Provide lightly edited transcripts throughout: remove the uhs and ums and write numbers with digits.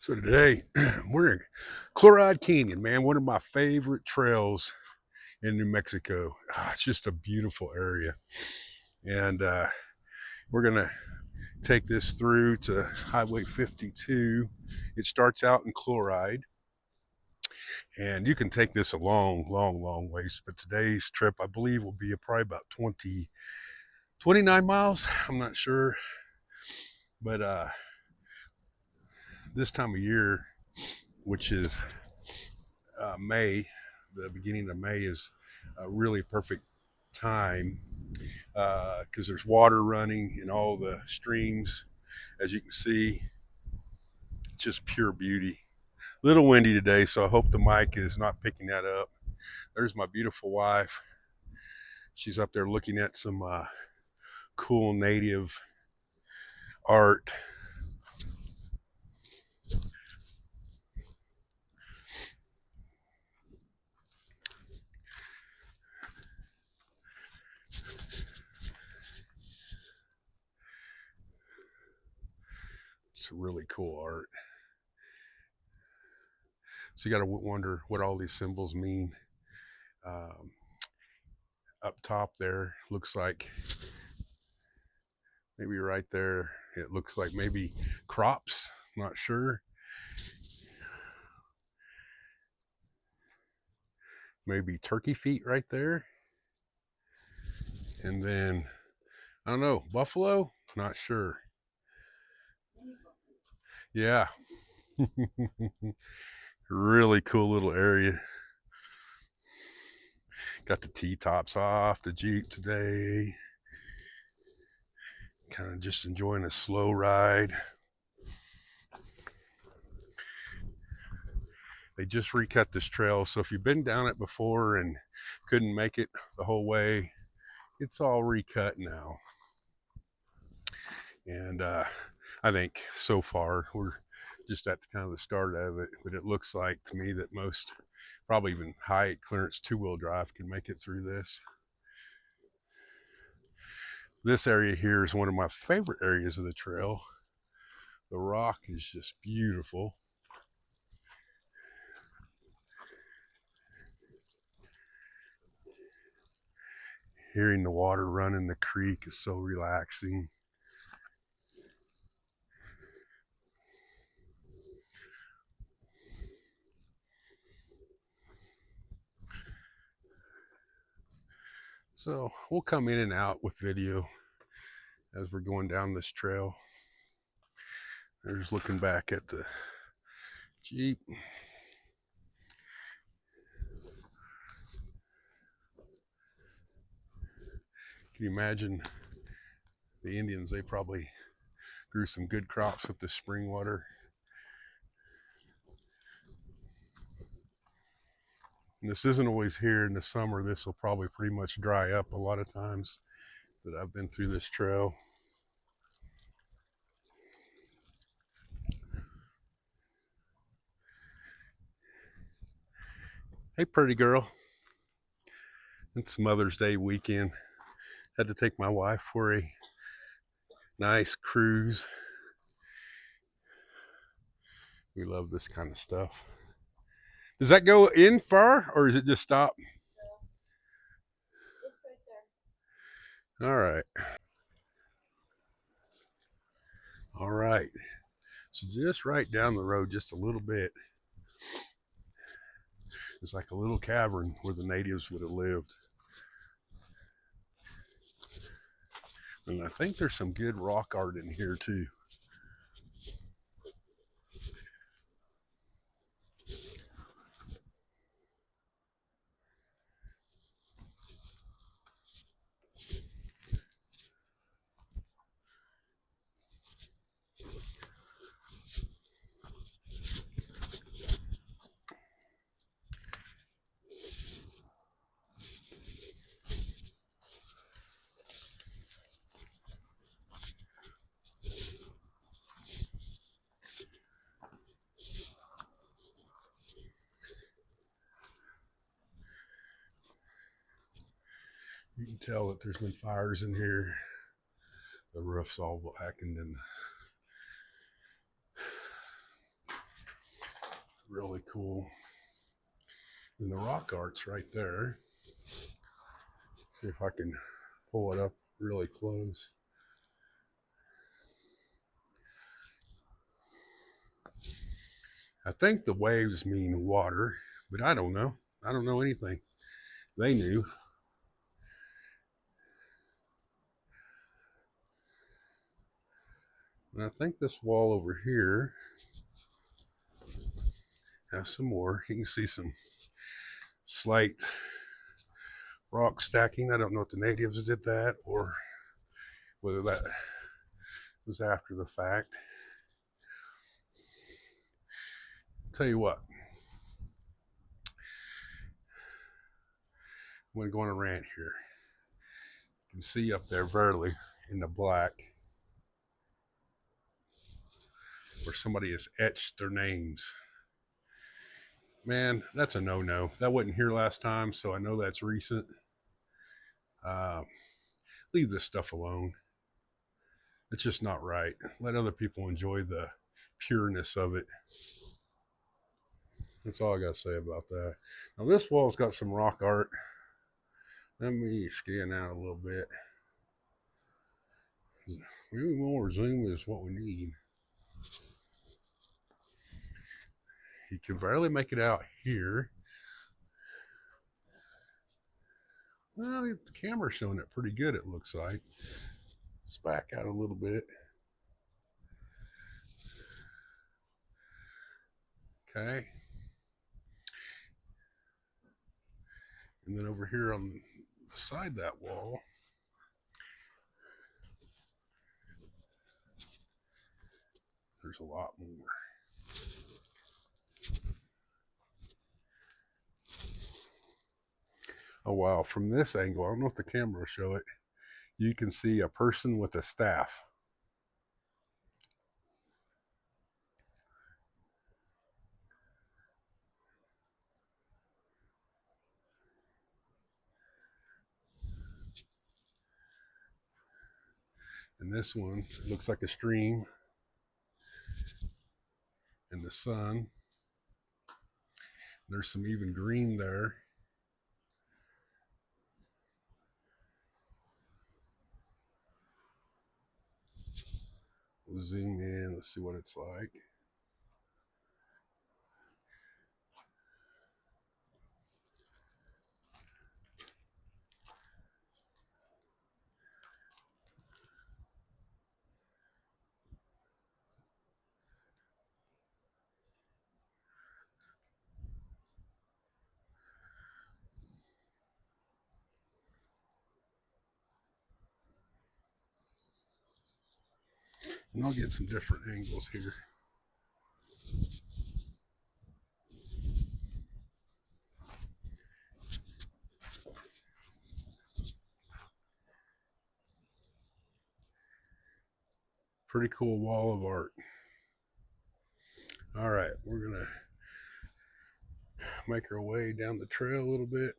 So today we're in Chloride Canyon, man, one of my favorite trails in New Mexico. It's just a beautiful area. And we're going to take this through to Highway 52. It starts out in Chloride, and you can take this a long ways. But today's trip, I believe, will be probably about 29 miles. I'm not sure. But this time of year, which is May, the beginning of May is a really perfect time because there's water running in all the streams. As you can see, just pure beauty. A little windy today, so I hope the mic is not picking that up. There's my beautiful wife. She's up there looking at some cool native art. It's really cool art. So you got to wonder what all these symbols mean. Um, Up top there looks like maybe right there it looks like maybe crops, not sure. Maybe turkey feet right there. And then I don't know, buffalo, not sure. Yeah. Really cool little area. Got the T-tops off the Jeep today. Kind of just enjoying a slow ride. They just recut this trail, so if you've been down it before and couldn't make it the whole way, it's all recut now. And I think so far we're just at kind of the start of it, but it looks like to me that most, probably even high clearance two-wheel drive can make it through this. This area here is one of my favorite areas of the trail. The rock is just beautiful. Hearing the water run in the creek is so relaxing. So we'll come in and out with video as we're going down this trail. There's looking back at the Jeep. Can you imagine the Indians? They probably grew some good crops with the spring water. And this isn't always here in the summer. This will probably pretty much dry up a lot of times that I've been through this trail. Hey, pretty girl. It's Mother's Day weekend. Had to take my wife for a nice cruise. We love this kind of stuff. Does that go in far or is it just stop? All right. All right. So just right down the road, just a little bit, it's like a little cavern where the natives would have lived. And I think there's some good rock art in here too. You can tell that there's been fires in here. The roof's all blackened and really cool. And the rock art's right there. See if I can pull it up really close. I think the waves mean water, but I don't know. I don't know anything. They knew. And I think this wall over here has some more. You can see some slight rock stacking. I don't know if the natives did that or whether that was after the fact. Tell you what, I'm going to go on a rant here. You can see up there vertically in the black where somebody has etched their names. Man, that's a no-no. That wasn't here last time, so I know that's recent. Leave this stuff alone. It's just not right. Let other people enjoy the pureness of it. That's all I got to say about that. Now this wall's got some rock art. Let me scan out a little bit. Maybe more zoom is what we need. You can barely make it out here. Well, the camera's showing it pretty good, it looks like. Let's back out a little bit. Okay. And then over here on beside that wall, there's a lot more. Oh wow, from this angle, I don't know if the camera will show it, you can see a person with a staff. And this one looks like a stream in the sun. There's some even green there. We'll zoom in, let's see what it's like. And I'll get some different angles here. Pretty cool wall of art. All right, we're gonna make our way down the trail a little bit.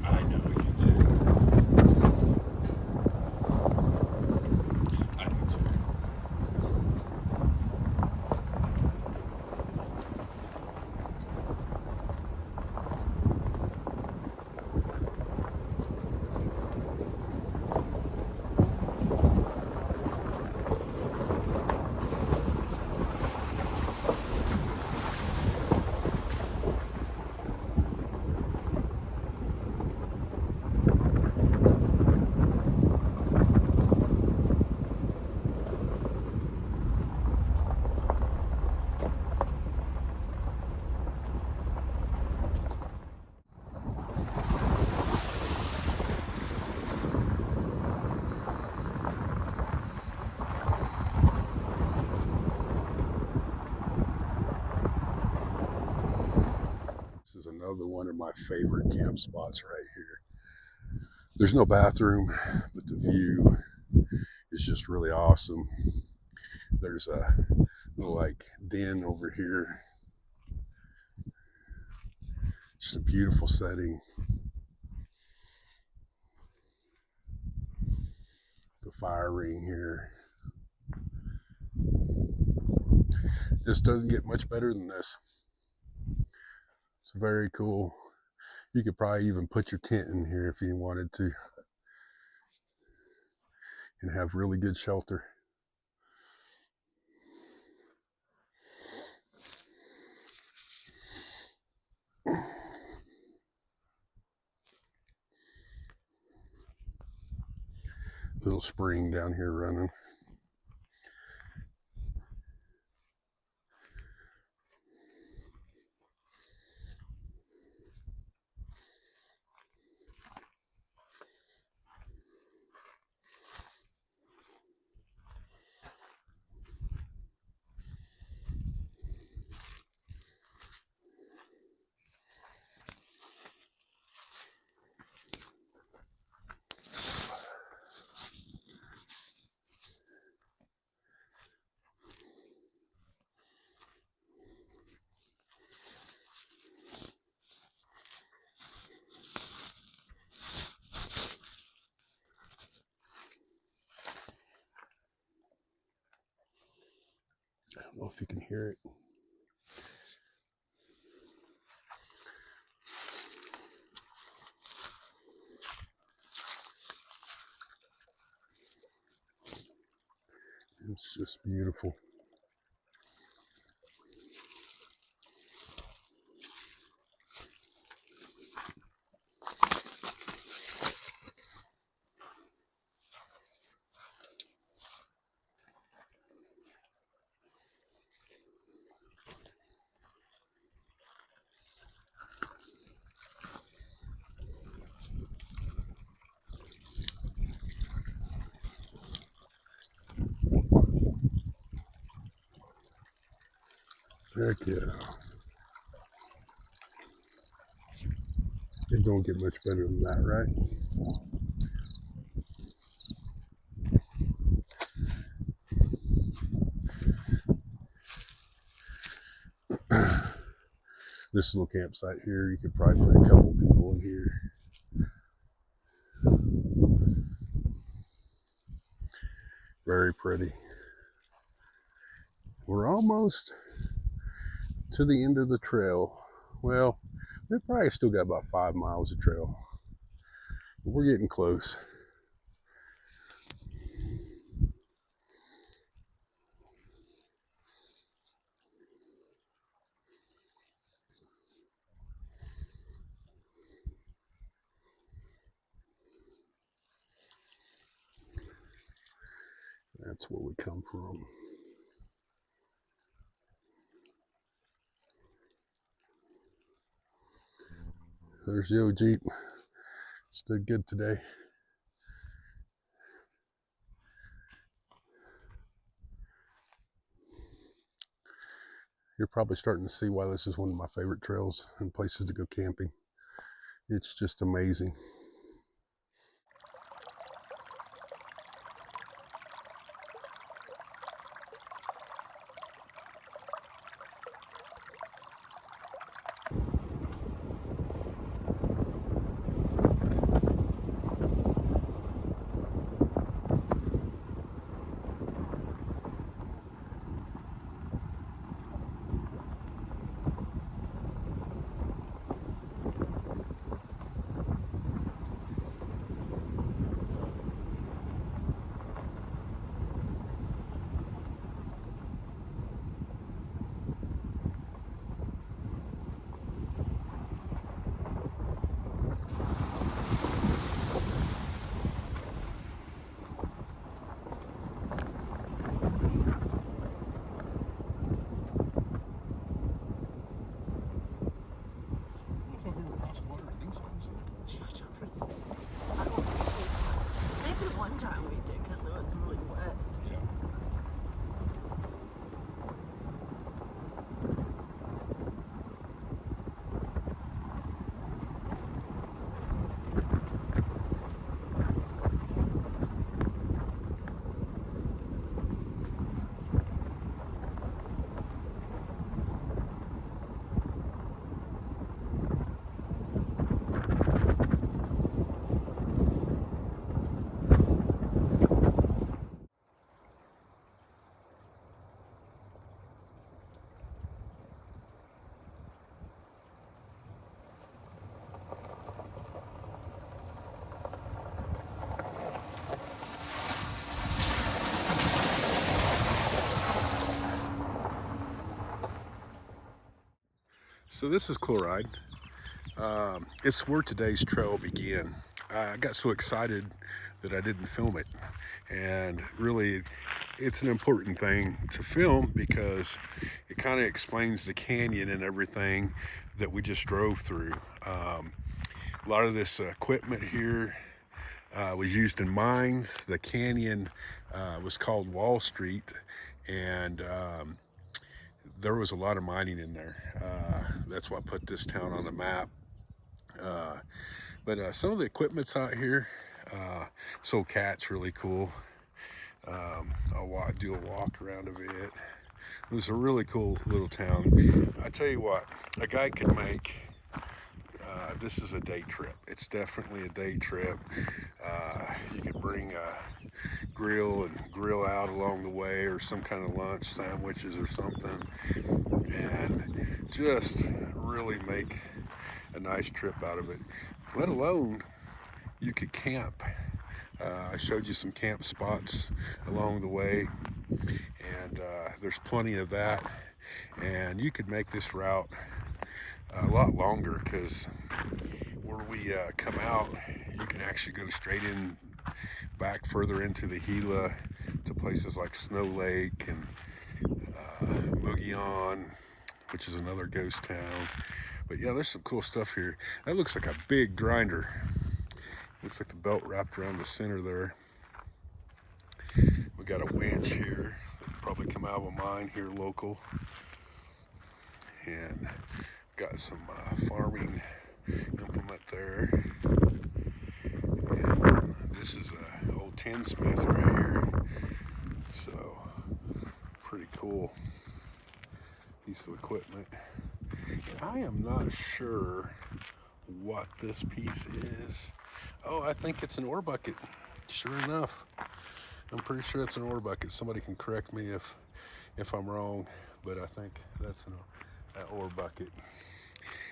I know you do. I do too. This is another one of my favorite camp spots right here. There's no bathroom, but the view is just really awesome. There's a little like den over here. Just a beautiful setting. The fire ring here. This doesn't get much better than this. It's very cool. You could probably even put your tent in here if you wanted to and have really good shelter. Little spring down here running. I don't know if you can hear it. It's just beautiful. Heck yeah. It don't get much better than that, right? This little campsite here, you could probably put a couple people in here. Very pretty. We're almost to the end of the trail. Well, we probably still got about 5 miles of trail. But we're getting close. That's where we come from. There's the old Jeep. Stood good today. You're probably starting to see why this is one of my favorite trails and places to go camping. It's just amazing. So this is Chloride. It's where today's trail began. I got so excited that I didn't film it. And really, it's an important thing to film because it kind of explains the canyon and everything that we just drove through. A lot of this equipment here was used in mines. The canyon was called Wall Street, and there was a lot of mining in there. That's what put this town on the map. But some of the equipment's out here. So Cat's really cool. I'll do a walk around of it. It was a really cool little town. I tell you what, a guy could make, this is a day trip. It's definitely a day trip. You could bring a grill and grill out along the way, or some kind of lunch, sandwiches or something, and just really make a nice trip out of it. Let alone you could camp. I showed you some camp spots along the way, and there's plenty of that, and you could make this route a lot longer, because where we come out, you can actually go straight in back further into the Gila to places like Snow Lake and Mogollon, which is another ghost town. But yeah, there's some cool stuff here. That looks like a big grinder. Looks like the belt wrapped around the center there. We got a winch here that probably come out of a mine here local. And got some farming implement there. And this is a old tinsmith right here. So pretty cool piece of equipment. And I am not sure what this piece is. Oh, I think it's an ore bucket. Sure enough, I'm pretty sure it's an ore bucket. Somebody can correct me if I'm wrong, but I think that's an ore bucket.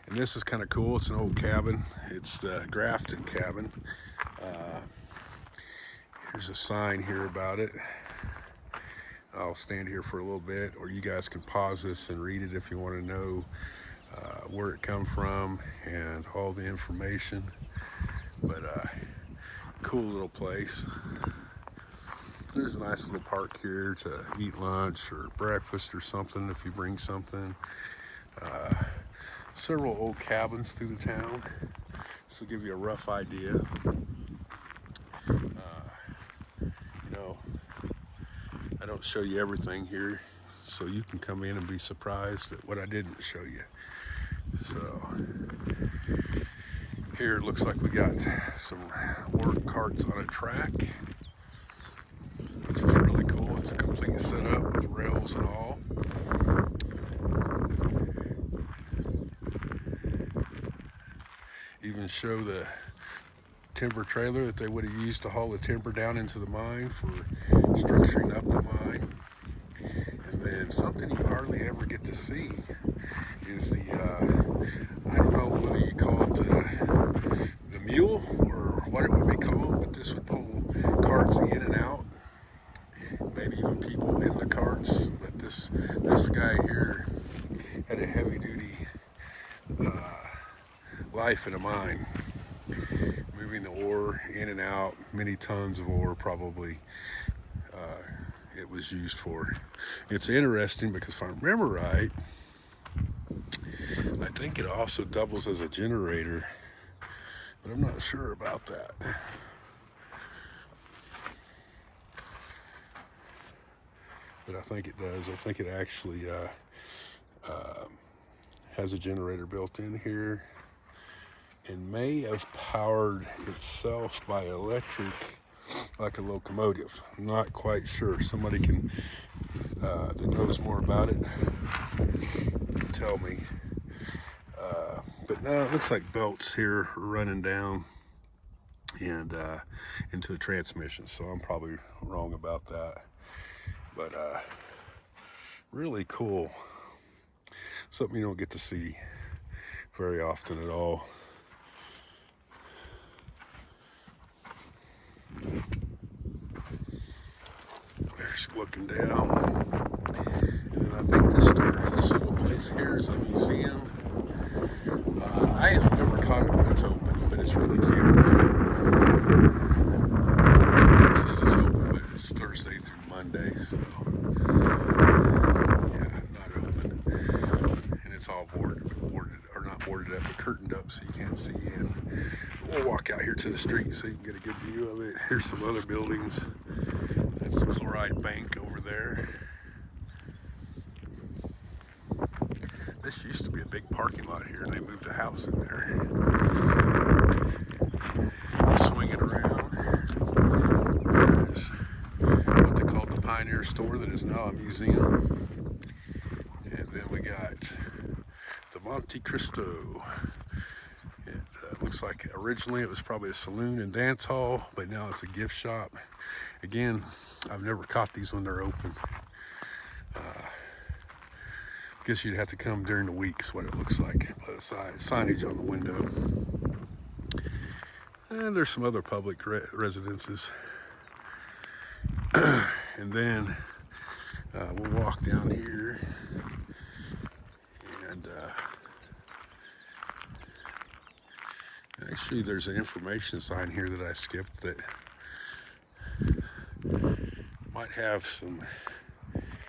And this is kind of cool. It's an old cabin. It's the Grafton cabin. Here's a sign here about it. I'll stand here for a little bit, or you guys can pause this and read it if you want to know where it come from and all the information. But cool little place. There's a nice little park here to eat lunch or breakfast or something if you bring something. Several old cabins through the town, so give you a rough idea. You know, I don't show you everything here, so you can come in and be surprised at what I didn't show you. So here it looks like we got some work carts on a track, which is really cool. It's a complete setup with rails and all. Even show the timber trailer that they would have used to haul the timber down into the mine for structuring up the mine. And then something you hardly ever get to see is the, I don't know whether you call it the mule or what it would be called, but this would pull carts in and out, maybe even people in the carts. But this guy here had a heavy duty life in a mine, moving the ore in and out, many tons of ore probably it was used for. It's interesting because if I remember right, I think it also doubles as a generator, but I'm not sure about that. But I think it does. I think it actually has a generator built in here, and may have powered itself by electric like a locomotive. I'm not quite sure. Somebody can that knows more about it tell me. But now it looks like belts here are running down and into the transmission, so I'm probably wrong about that. But really cool. Something you don't get to see very often at all. There's looking down. And then I think this little place here is a museum. I have never caught it when it's open, but it's really cute. It says it's open, but it's Thursday through Monday, so yeah, not open. And it's all boarded or not boarded up, but curtained up so you can't see in. We'll walk out here to the street so you can get a good view of it. Here's some other buildings. That's the Chloride Bank over there. This used to be a big parking lot here, and they moved a house in there. Swing it around. There's what they called the Pioneer Store that is now a museum. And then we got the Monte Cristo. It looks like originally it was probably a saloon and dance hall, but now it's a gift shop. Again, I've never caught these when they're open. Guess you'd have to come during the week is what it looks like by the signage on the window. And there's some other public residences. And then we'll walk down here and actually there's an information sign here that I skipped that might have some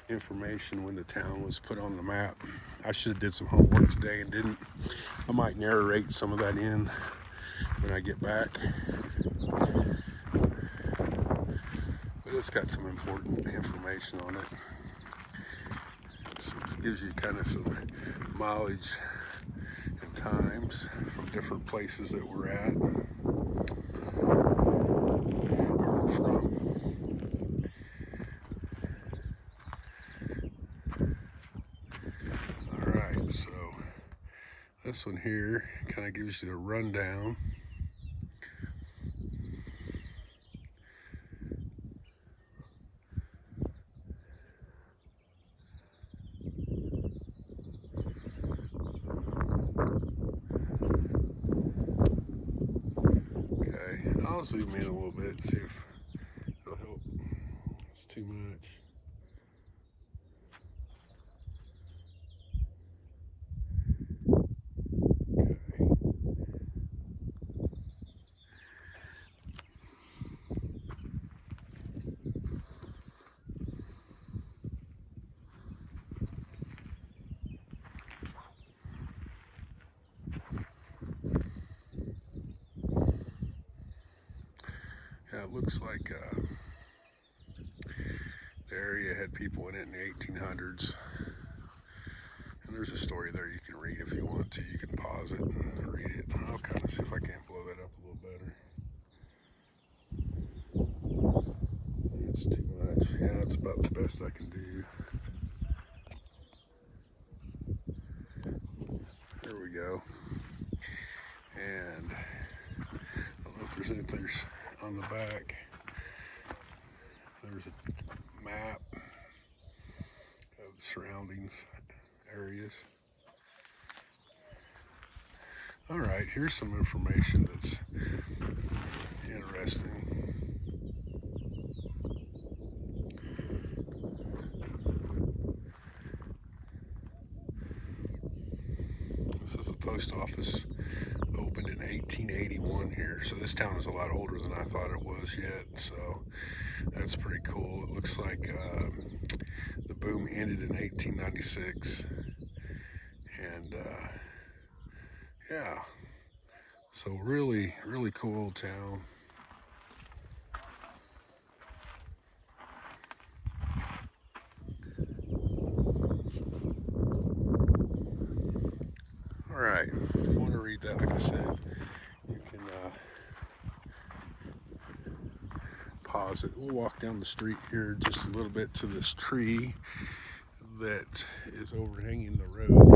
information when the town was put on the map. I should have did some homework today and didn't. I might narrate some of that in when I get back. But it's got some important information on it. It gives you kind of some mileage and times from different places that we're at or we're from. So this one here kind of gives you the rundown. Okay, I'll zoom in a little bit and see if it'll help. It's too much. Yeah, it looks like the area had people in it in the 1800s. And there's a story there you can read if you want to. You can pause it and read it. I'll kind of see if I can blow that up a little better. It's too much. Yeah, it's about the best I can do. There we go. And I don't know if there's anything on the back. There's a map of the surroundings areas. All right, here's some information that's interesting. This is the post office, opened in 1881 here. So this town is a lot older than I thought it was yet. So that's pretty cool. It looks like the boom ended in 1896. And yeah, so really, really cool old town. All right, if you want to read that, like I said, you can pause it. We'll walk down the street here just a little bit to this tree that is overhanging the road.